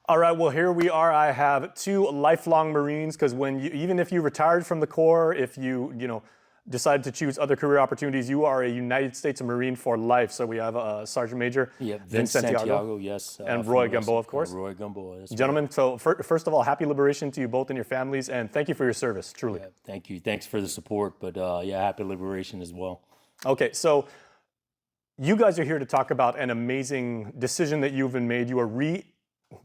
All right, well, here we are. I have two lifelong Marines because even if you retired from the Corps, if you decided to choose other career opportunities, you are a United States Marine for life. So we have Sergeant Major Vince Santiago, yes. And Roy Gamboa, of course. Roy Gamboa, yes. Gentlemen, so first of all, happy liberation to you both and your families, and thank you for your service, truly. Yeah, thank you. Thanks for the support, but happy liberation as well. Okay, so you guys are here to talk about an amazing decision that you've been made. You are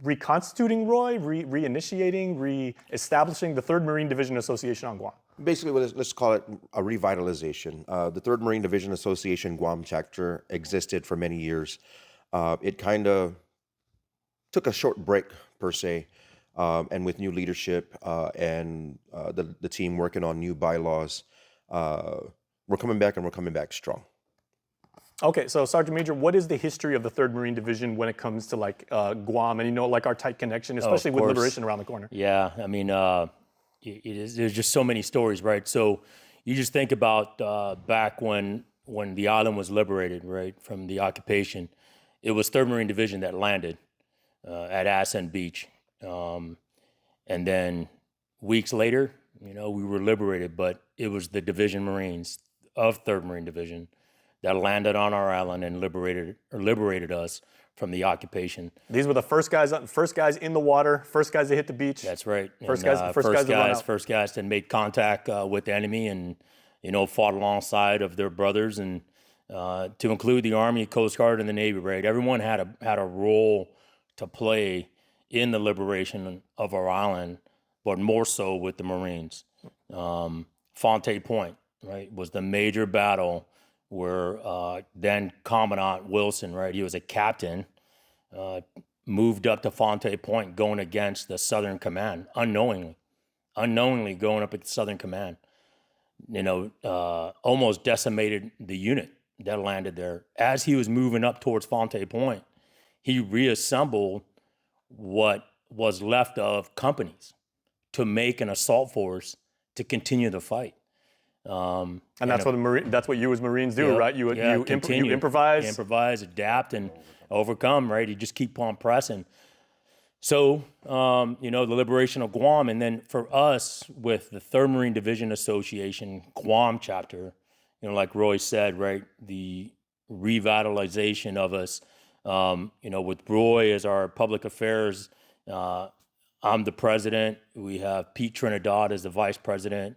reconstituting, Roy, reinitiating, re-establishing the 3rd Marine Division Association on Guam. Basically, let's call it a revitalization. The 3rd Marine Division Association Guam chapter existed for many years. It kind of took a short break, per se, and with new leadership and the team working on new bylaws, we're coming back, and we're coming back strong. Okay, so Sergeant Major, what is the history of the 3rd Marine Division when it comes to Guam and our tight connection, especially with liberation around the corner? Yeah, I mean, there's just so many stories, right? So you just think about back when the island was liberated, right, from the occupation. It was 3rd Marine Division that landed at Ascent Beach, and then weeks later, we were liberated, but it was the Division Marines of 3rd Marine Division that landed on our island and liberated us from the occupation. These were the first guys in the water, first guys to hit the beach. That's right. First guys to run out. First guys to make contact with the enemy and fought alongside of their brothers, and to include the Army, Coast Guard, and the Navy. Right, everyone had a role to play in the liberation of our island, but more so with the Marines. Fonte Point, right, was the major battle where then Commandant Wilson, right, he was a captain, moved up to Fonte Point going against the Southern Command, unknowingly going up at the Southern Command, almost decimated the unit that landed there. As he was moving up towards Fonte Point, he reassembled what was left of companies to make an assault force to continue the fight. And that's what you as Marines do, right? You improvise, adapt, and overcome. Right? You just keep on pressing. So, the liberation of Guam, and then for us with the 3rd Marine Division Association Guam chapter, like Roy said, right, the revitalization of us. With Roy as our public affairs, I'm the president. We have Pete Trinidad as the vice president.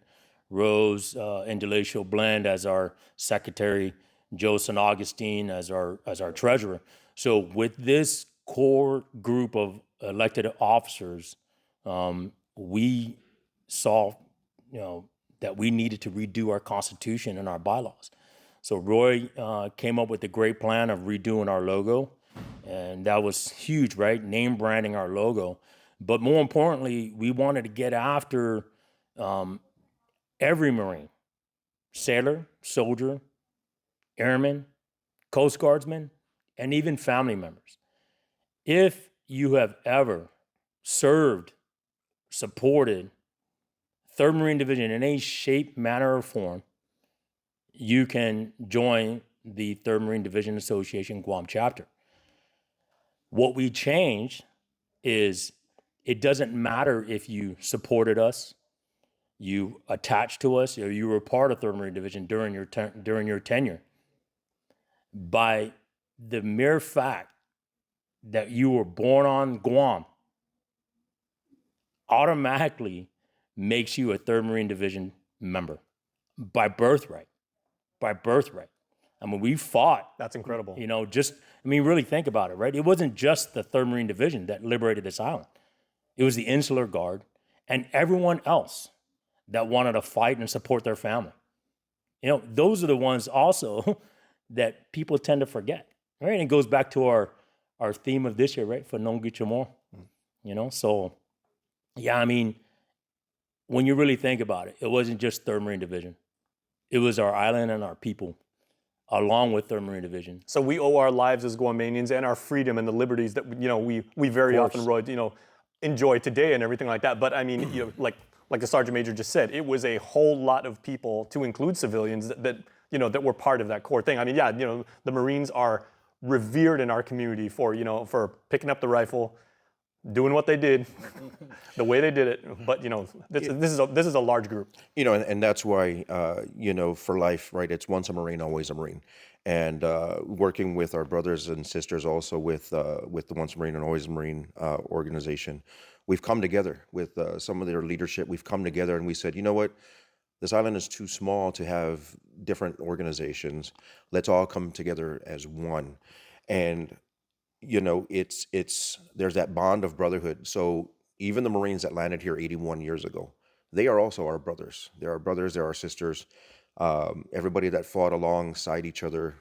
Rose and Delacio Blend as our secretary, Joe San Augustine as our treasurer. So with this core group of elected officers, we saw, that we needed to redo our Constitution and our bylaws. So Roy came up with a great plan of redoing our logo, and that was huge, right? Name branding our logo. But more importantly, we wanted to get after every Marine, sailor, soldier, airman, Coast Guardsman, and even family members. If you have ever served, supported 3rd Marine Division in any shape, manner, or form, you can join the 3rd Marine Division Association Guam chapter. What we changed is it doesn't matter if you supported us, you attached to us, or you were part of 3rd Marine Division during your tenure. By the mere fact that you were born on Guam automatically makes you a 3rd Marine Division member by birthright. I mean, we fought. That's incredible. Really think about it, right? It wasn't just the 3rd Marine Division that liberated this island. It was the Insular Guard and everyone else that wanted to fight and support their family. Those are the ones also that people tend to forget, right? And it goes back to our theme of this year, right? For non Guchamo. So, when you really think about it, it wasn't just 3rd Marine Division. It was our island and our people, along with 3rd Marine Division. So we owe our lives as Guamanians and our freedom and the liberties that we very often, Roy, enjoy today and everything like that. But I mean, like the Sergeant Major just said, it was a whole lot of people, to include civilians, that were part of that core thing. I mean, the Marines are revered in our community for picking up the rifle, doing what they did, the way they did it. But this is a large group. And that's why for life, right? It's once a Marine, always a Marine. And working with our brothers and sisters, also with the Once a Marine and Always a Marine organization, we've come together with some of their leadership. We've come together and we said, you know what? This island is too small to have different organizations. Let's all come together as one. And there's that bond of brotherhood. So even the Marines that landed here 81 years ago, they are also our brothers. They're our brothers, they're our sisters. Everybody that fought alongside each other,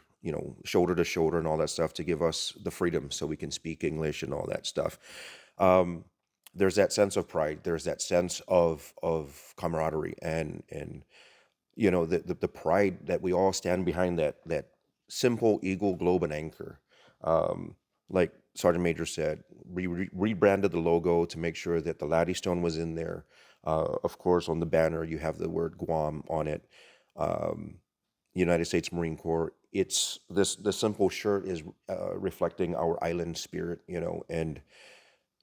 shoulder to shoulder and all that stuff to give us the freedom so we can speak English and all that stuff. There's that sense of pride. There's that sense of camaraderie and the pride that we all stand behind that simple eagle, globe, and anchor. Like Sergeant Major said, we rebranded the logo to make sure that the Laddie Stone was in there. Of course, on the banner, you have the word Guam on it. United States Marine Corps. It's the simple shirt is reflecting our island spirit, and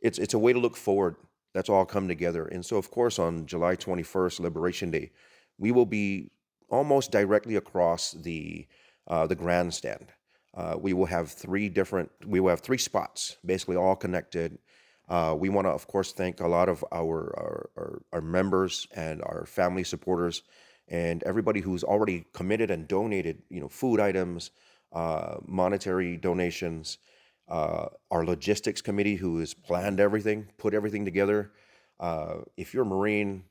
it's a way to look forward. That's all come together. And so, of course, on July 21st, Liberation Day, we will be almost directly across the grandstand. We will have three spots, basically all connected. We want to, of course, thank a lot of our members and our family supporters and everybody who's already committed and donated, food items, monetary donations. Our logistics committee who has planned everything, put everything together. If you're a Marine,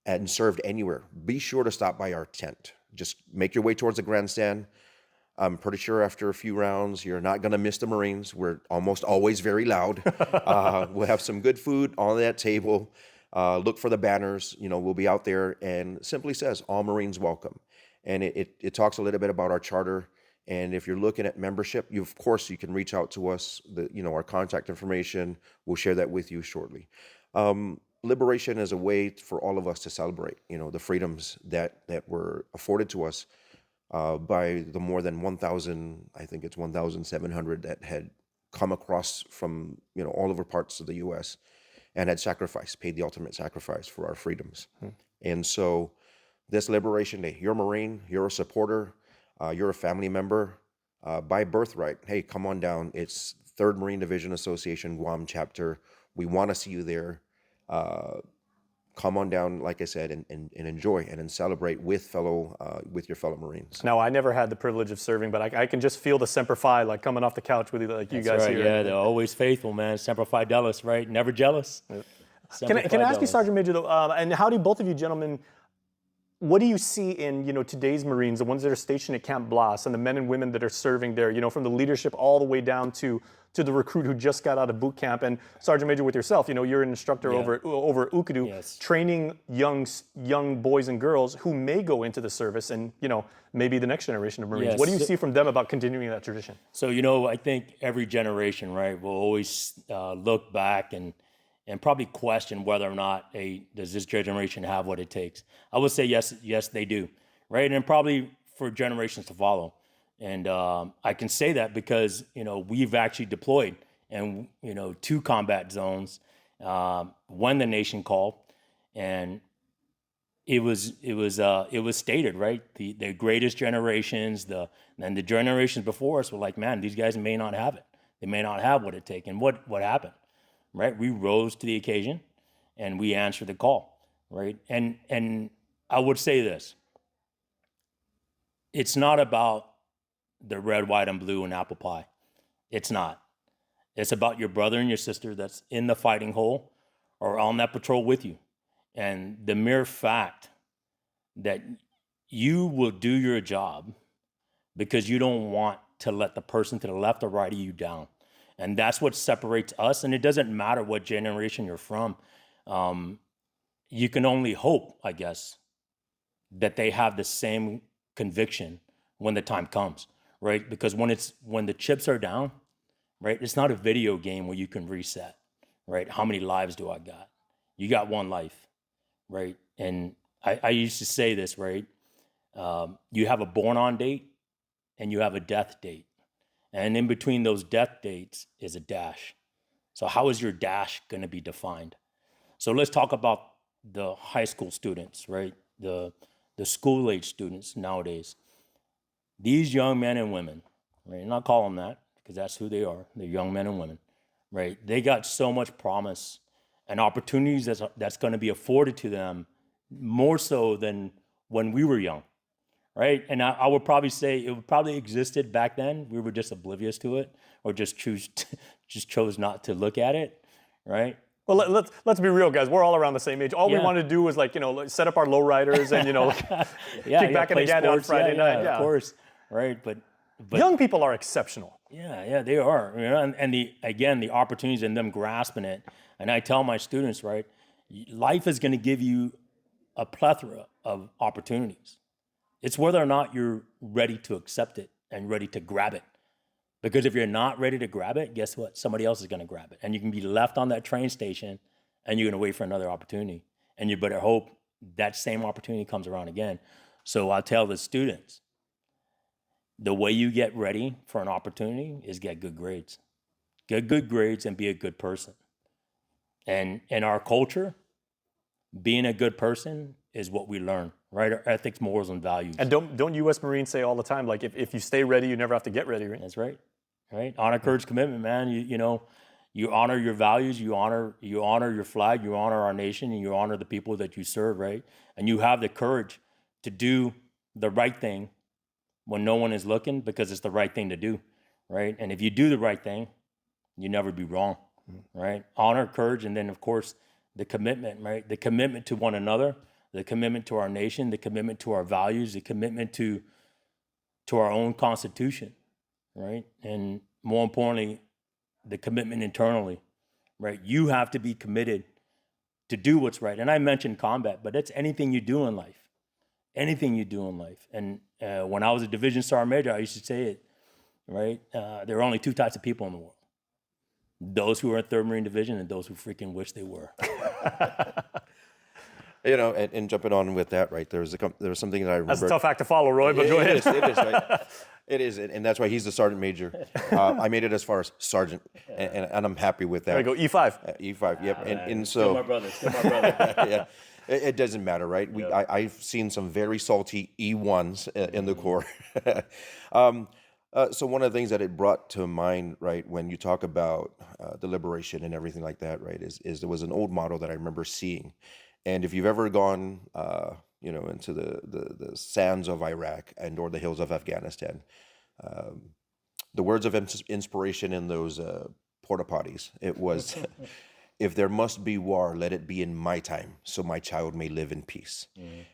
and served anywhere, be sure to stop by our tent. Just make your way towards the grandstand. I'm pretty sure after a few rounds, you're not going to miss the Marines. We're almost always very loud. We'll have some good food on that table. Look for the banners. We'll be out there, and simply says, all Marines welcome. And it talks a little bit about our charter. And if you're looking at membership, you can reach out to us. Our contact information, we'll share that with you shortly. Liberation is a way for all of us to celebrate, the freedoms that were afforded to us by the more than 1,000, I think it's 1,700 that had come across from, all over parts of the U.S. and had paid the ultimate sacrifice for our freedoms. And so this Liberation Day, you're a Marine, you're a supporter, you're a family member, by birthright, hey, come on down. It's 3rd Marine Division Association Guam chapter. We want to see you there. Come on down, like I said, and enjoy and celebrate with your fellow Marines. Now, I never had the privilege of serving, but I can just feel the Semper Fi, like coming off the couch with you, like you guys right, here. Yeah, they're always faithful, man. Semper Fidelis, right? Never jealous. Yeah. Can I ask you, Sergeant Major, though, and how do both of you gentlemen, what do you see in today's Marines, the ones that are stationed at Camp Blas, and the men and women that are serving there, from the leadership all the way down to the recruit who just got out of boot camp? And Sergeant Major, with yourself, you're an instructor over at Ukadu, yes, training young boys and girls who may go into the service and maybe the next generation of Marines. Yes. What do you see from them about continuing that tradition? So I think every generation, right, will always look back and probably question whether or not does this generation have what it takes. I would say yes, they do, right? And probably for generations to follow. And I can say that because, we've actually deployed and, 2 combat zones when the nation called, and it was stated, right? The greatest generations, and the generations before us were like, man, these guys may not have it. They may not have what it takes. And what happened? Right, we rose to the occasion, and we answered the call, right? And I would say this: it's not about the red, white, and blue and apple pie. It's not. It's about your brother and your sister that's in the fighting hole or on that patrol with you, and the mere fact that you will do your job because you don't want to let the person to the left or right of you down. And that's what separates us. And it doesn't matter what generation you're from. You can only hope, I guess, that they have the same conviction when the time comes, right? Because when the chips are down, right, it's not a video game where you can reset, right? How many lives do I got? You got one life, right? And I used to say this, right? You have a born-on date and you have a death date. And in between those death dates is a dash, So how is your dash going to be defined? So let's talk about the high school students, right? The school age students nowadays. These young men and women, right? Not call them that because that's who they are. They're young men and women, right? They got so much promise and opportunities that's going to be afforded to them more so than when we were young, right? And I would probably say it probably existed back then. We were just oblivious to it, or just chose not to look at it, right? Well, let's be real, guys. We're all around the same age. All we want to do is set up our lowriders and kick back in the gat on Friday night. Yeah, of course, right? But young people are exceptional. Yeah, they are. And the opportunities and them grasping it. And I tell my students, right, life is going to give you a plethora of opportunities. It's whether or not you're ready to accept it and ready to grab it. Because if you're not ready to grab it, guess what? Somebody else is going to grab it. And you can be left on that train station and you're going to wait for another opportunity. And you better hope that same opportunity comes around again. So I tell the students, the way you get ready for an opportunity is get good grades. Get good grades and be a good person. And in our culture, being a good person is what we learn, right? Our ethics, morals, and values. And don't U.S. Marines say all the time, like, if you stay ready, you never have to get ready, right? That's right. Right? Honor, courage, commitment, man. You honor your values, you honor your flag, you honor our nation, and you honor the people that you serve, right? And you have the courage to do the right thing when no one is looking, because it's the right thing to do, right? And if you do the right thing, you never be wrong, right? Honor, courage, and then of course the commitment, right? The commitment to one another, the commitment to our nation, the commitment to our values, the commitment to our own Constitution, right? And more importantly, the commitment internally, right? You have to be committed to do what's right. And I mentioned combat, but it's anything you do in life. Anything you do in life. And when I was a Division Sergeant Major, I used to say it, right? There are only two types of people in the world. Those who are in 3rd Marine Division and those who freaking wish they were. And jumping on with that, right? There was something that I remember. That's a tough act to follow, Roy, but go ahead. It is, right? It is, and that's why he's the sergeant major. I made it as far as sergeant, and I'm happy with that. There you go, E5. E5, yep. And so. Still my brother. Yeah. It doesn't matter, right? I've seen some very salty E1s in the Corps. So one of the things that it brought to mind, right, when you talk about deliberation and everything like that, right, is there was an old motto that I remember seeing. And if you've ever gone, into the sands of Iraq or the hills of Afghanistan, the words of inspiration in those porta potties, it was, if there must be war, let it be in my time, so my child may live in peace.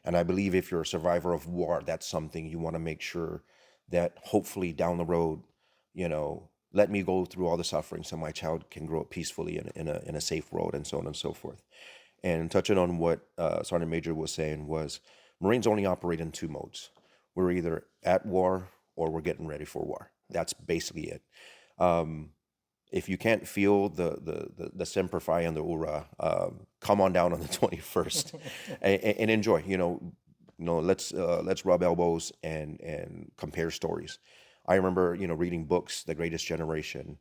And I believe if you're a survivor of war, that's something you want to make sure that hopefully down the road, let me go through all the suffering so my child can grow up peacefully in a safe world, and so on and so forth. And touching on what Sergeant Major was saying was, Marines only operate in 2 modes. We're either at war or we're getting ready for war. That's basically it. If you can't feel the Semper Fi and the Ura, come on down on the 21st and enjoy. Let's rub elbows and compare stories. I remember reading books, The Greatest Generation.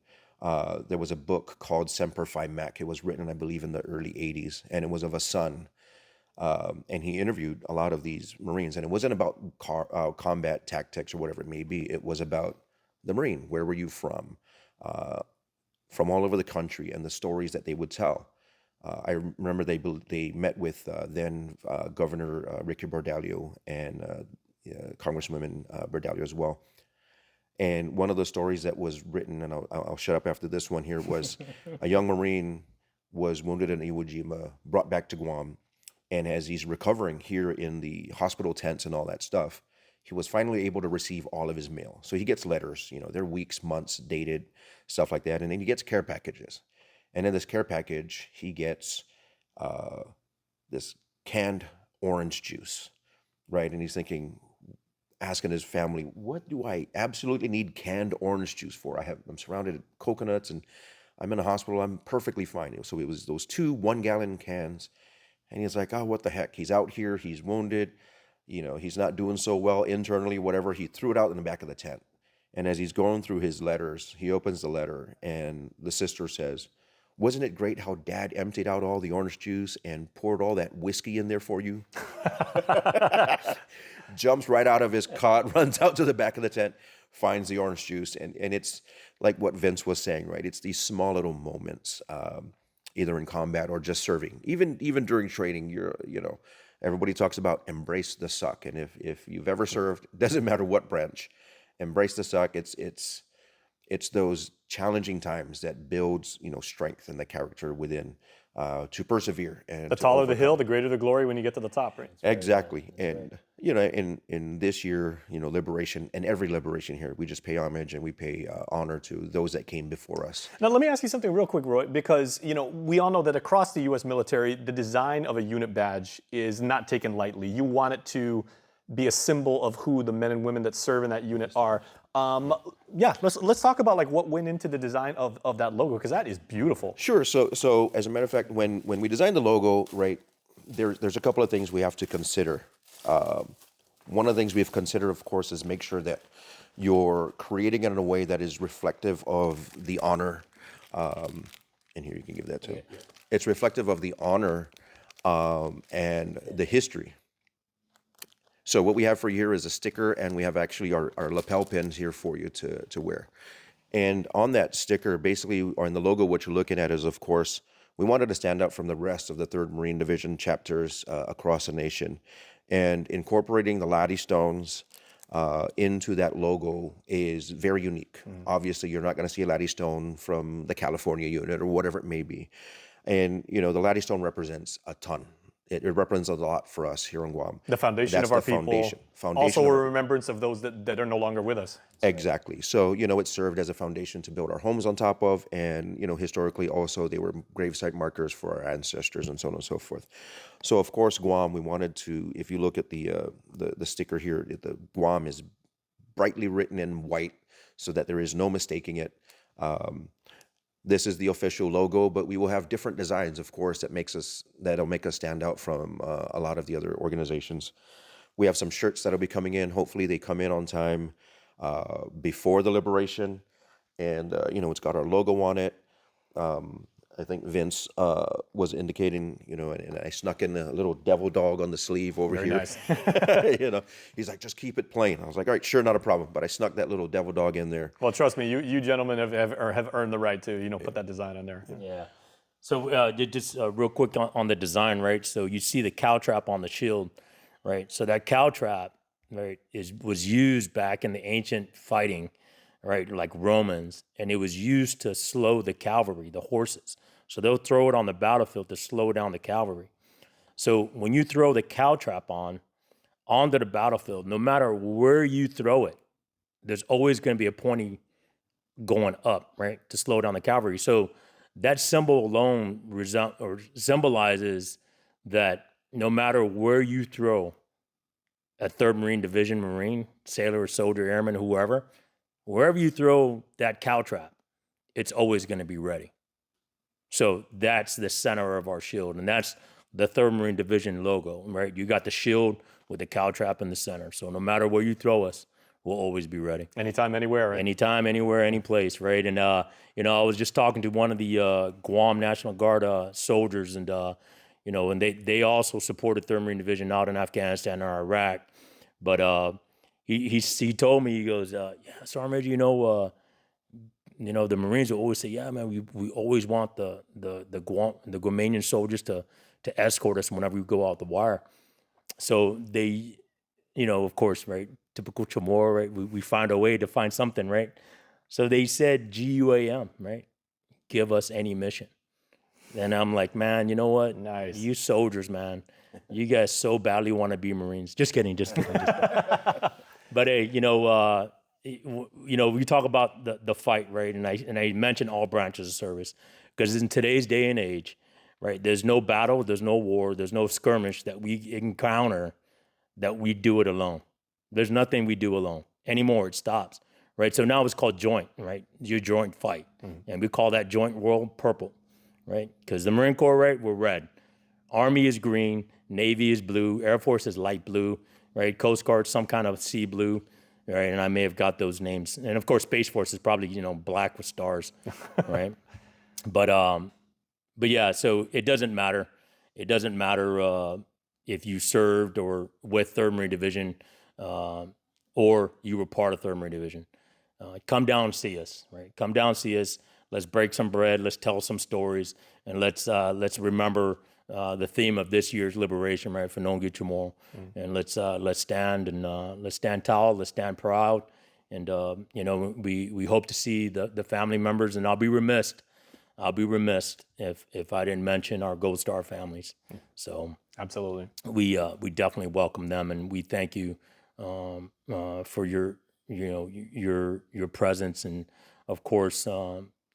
There was a book called Semper Fi Mac. It was written, I believe, in the early 80s, and it was of a son. And he interviewed a lot of these Marines, and it wasn't about combat tactics or whatever it may be. It was about the Marine. Where were you from? From all over the country, and the stories that they would tell. I remember they met with then Governor Ricky Bordalio and Congresswoman Bordalio as well. And one of the stories that was written, and I'll shut up after this one here, was a young Marine was wounded in Iwo Jima, brought back to Guam, and as he's recovering here in the hospital tents and all that stuff, he was finally able to receive all of his mail. So he gets letters, they're weeks, months dated, stuff like that, and then he gets care packages. And in this care package, he gets this canned orange juice, right? And he's thinking, asking his family, what do I absolutely need canned orange juice for? I'm surrounded with coconuts and I'm in a hospital. I'm perfectly fine. So it was those 2 1-gallon cans. And he's like, oh, what the heck? He's out here. He's wounded. He's not doing so well internally, whatever. He threw it out in the back of the tent. And as he's going through his letters, he opens the letter and the sister says, wasn't it great how Dad emptied out all the orange juice and poured all that whiskey in there for you? Jumps right out of his cot, runs out to the back of the tent, finds the orange juice, and it's like what Vince was saying, right? It's these small little moments, either in combat or just serving. Even during training, everybody talks about embrace the suck, and if you've ever served, doesn't matter what branch, embrace the suck. It's those challenging times that builds strength in the character within to persevere. And the taller the hill, the greater the glory when you get to the top, right? Exactly. And in this year, liberation, and every liberation here, we just pay homage and we pay honor to those that came before us. Now, let me ask you something real quick, Roy, because we all know that across the U.S. military, the design of a unit badge is not taken lightly. You want it to be a symbol of who the men and women that serve in that unit are. Let's talk about like what went into the design of that logo, because that is beautiful. Sure. So as a matter of fact, when we designed the logo, right, there's a couple of things we have to consider. One of the things we have considered, of course, is make sure that you're creating it in a way that is reflective of the honor. And here you can give that to. Yeah. It's reflective of the honor and the history. So what we have for you here is a sticker, and we have actually our lapel pins here for you to wear. And on that sticker, basically, or in the logo, what you're looking at is, of course, we wanted to stand out from the rest of the 3rd Marine Division chapters across the nation. And incorporating the laddie stones into that logo is very unique. Obviously, you're not going to see a laddie stone from the California unit or whatever it may be. And, the laddie stone represents a ton. It represents a lot for us here in Guam. The foundation of our people. Also a remembrance of those that are no longer with us. Exactly. So, it served as a foundation to build our homes on top of. And, historically also they were gravesite markers for our ancestors and so on and so forth. So, of course, Guam, we wanted to, if you look at the sticker here, the Guam is brightly written in white so that there is no mistaking it. This is the official logo, but we will have different designs, of course, that'll make us stand out from a lot of the other organizations. We have some shirts that'll be coming in. Hopefully they come in on time before the liberation. And, it's got our logo on it. I think Vince was indicating, and I snuck in a little devil dog on the sleeve over Very here. Nice. He's like, just keep it plain. I was like, all right, sure, not a problem. But I snuck that little devil dog in there. Well, trust me, you gentlemen have earned the right to, put that design on there. Yeah. So just real quick on the design, right? So you see the cow trap on the shield, right? So that cow trap, right, was used back in the ancient fighting, right, like Romans, and it was used to slow the cavalry, the horses. So they'll throw it on the battlefield to slow down the cavalry. So when you throw the cow trap onto the battlefield, no matter where you throw it, there's always going to be a pointy going up, right, to slow down the cavalry. So that symbol alone symbolizes that no matter where you throw a 3rd Marine Division Marine, sailor, soldier, airman, whoever, wherever you throw that cow trap, it's always going to be ready. So that's the center of our shield, and that's the 3rd Marine Division logo, right? You got the shield with the cow trap in the center. So no matter where you throw us, we'll always be ready. Anytime, anywhere, right? Anytime, anywhere, any place, right? And, I was just talking to one of the Guam National Guard soldiers, and, and they also supported 3rd Marine Division out in Afghanistan or Iraq. But he told me, he goes, Sergeant Major, the Marines will always say, yeah, man, we always want the Guamanian soldiers to escort us whenever we go out the wire. So they, of course, right, typical Chamorro, right, we find a way to find something, right? So they said GUAM, right? Give us any mission. And I'm like, man, you know what? Nice. You soldiers, man, you guys so badly want to be Marines. Just kidding. But hey, we talk about the fight, right? And I mentioned all branches of service, because in today's day and age, right, there's no battle, there's no war, there's no skirmish that we encounter that we do it alone. There's nothing we do alone anymore. It stops, right? So now it's called joint, right? Your joint fight, and we call that joint world purple, right? Because the Marine Corps, right, we're red, Army is green, Navy is blue, Air Force is light blue, right? Coast Guard some kind of sea blue. Right, and I may have got those names. And of course, Space Force is probably, black with stars, right? But but yeah, so it doesn't matter. It doesn't matter if you served or with 3rd Marine Division or you were part of 3rd Marine Division. Come down and see us, right? Come down and see us. Let's break some bread. Let's tell some stories, and let's remember the theme of this year's liberation, right? Fanongi Chamorro, and let's stand and let's stand tall. Let's stand proud, and you know, we hope to see the family members, and I'll be remiss if I didn't mention our Gold Star families. So Absolutely. we definitely welcome them, and we thank you for your your presence, and of course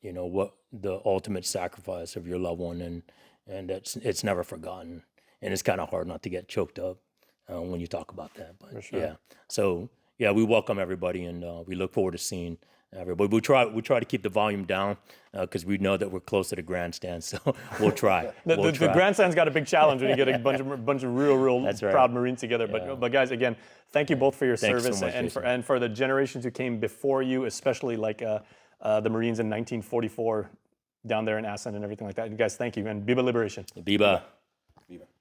you know what the ultimate sacrifice of your loved one, and it's never forgotten, and it's kind of hard not to get choked up when you talk about that. But sure. yeah, so yeah, we welcome everybody, and we look forward to seeing everybody. We try to keep the volume down because we know that we're close to the grandstand, so we'll try. The grandstand's got a big challenge when you get a bunch of real That's right. proud Marines together. But guys, again, thank you both for your Thanks so service much, and for the generations who came before you, especially like the Marines in 1944 down there in Assen and everything like that. You guys, thank you, and Viva Liberation. Biba.